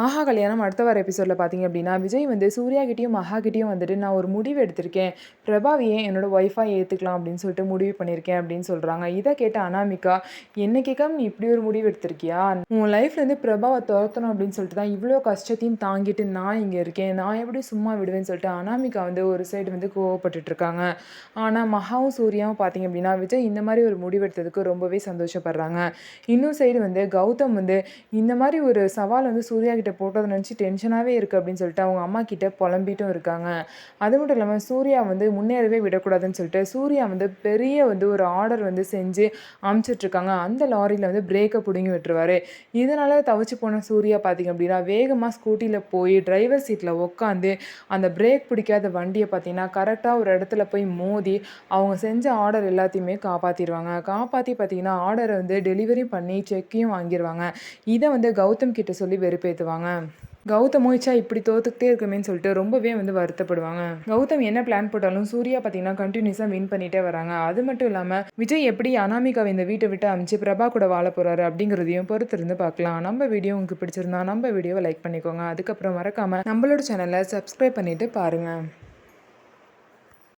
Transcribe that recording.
ஆஹா கல்யாணம் அடுத்த வார எபிசோடில் பார்த்தீங்க அப்படின்னா, விஜய் வந்து சூர்யா கிட்டயும், மகா கிட்டயும் வந்துட்டு நான் ஒரு முடிவு எடுத்திருக்கேன். பிரபாவையே என்னோட ஒய்ஃபா ஏத்துக்கலாம் அப்படின்னு சொல்லிட்டு முடிவு பண்ணியிருக்கேன் அப்படின்னு சொல்றாங்க. இத கேட்ட அனாமிகா, என்ன கேட்காம நீ இப்படி ஒரு முடிவு எடுத்திருக்கியா? உன் லைஃப்லேருந்து பிரபாவ தொரத்தணும் அப்படின்னு சொல்லிட்டு தான் இவ்வளோ கஷ்டத்தையும் தாங்கிட்டு நான் இங்க இருக்கேன். நான் எப்படி சும்மா விடுவேன்னு சொல்லிட்டு அனாமிகா வந்து ஒரு சைடு வந்து கோவப்பட்டுட்டு இருக்காங்க. ஆனா மகாவும், சூர்யாவும் பார்த்தீங்க அப்படின்னா, விஜய் இந்த மாரி ஒரு முடிவு எடுத்ததுக்கு ரொம்பவே சந்தோஷப்படுறாங்க. இன்னொரு சைடு வந்து கௌதம் வந்து இந்த மாரி ஒரு சவால் வந்து சூர்யா கிட்ட போட்டத நினச்சு டென்ஷனாவே இருக்கு அப்படின்னு சொல்லிட்டு அவங்க அம்மா கிட்ட புலம்பிட்டும் இருக்காங்க. அது மட்டும் இல்லாம சூர்யா வந்து முன்னேறவே விடக்கூடாதுன்னு சொல்லிட்டு, சூர்யா வந்து பெரிய வந்து ஒரு ஆர்டர் வந்து செஞ்சு அனுப்பிச்சிட்டுருக்காங்க. அந்த லாரியில வந்து பிரேக்க புடுங்கி விட்டுருவாரு. இதனால தவிச்சு போன சூர்யா பார்த்தீங்க அப்படின்னா, வேகமா ஸ்கூட்டில போய் டிரைவர் சீட்ல உட்காந்து அந்த பிரேக் பிடிக்காத வண்டிய பார்த்தீங்கன்னா, கரெக்ட்டா ஒரு இடத்துல போய் மோதி, அவங்க செஞ்ச ஆர்டர் எல்லாத்தையுமே காப்பாத்திருவாங்க. காப்பாத்தி பார்த்தீங்கன்னா, ஆர்டர வந்து டெலிவரி பண்ணி செக்கையும் வாங்கிருவாங்க. இத வந்து கௌதம் கிட்ட சொல்லி வெறுப்பேத்துவாங்க. கௌதமும் ச்சே இப்படி தோத்துக்கிட்டே இருக்கமேன்னு சொல்லிட்டு ரொம்பவே வந்து வருத்தப்படுவாங்க. கௌதம் என்ன பிளான் போட்டாலும் சூர்யா பார்த்தீங்கன்னா கன்டினியூஸா வின் பண்ணிட்டே வராங்க. அது மட்டும் இல்லாம விஜய் எப்படி அனாமிகாவை இந்த வீட்ட விட்டு அனுப்பிச்சு பிரபா கூட வாழ போறாரு அப்படிங்கிறதையும் பொறுத்திருந்து பார்க்கலாம். நம்ம வீடியோ உங்களுக்கு பிடிச்சிருந்தா நம்ம வீடியோவை லைக் பண்ணிக்கோங்க. அதுக்கப்புறம் மறக்காம நம்மளோட சேனலை சப்ஸ்கிரைப் பண்ணிட்டு பாருங்க.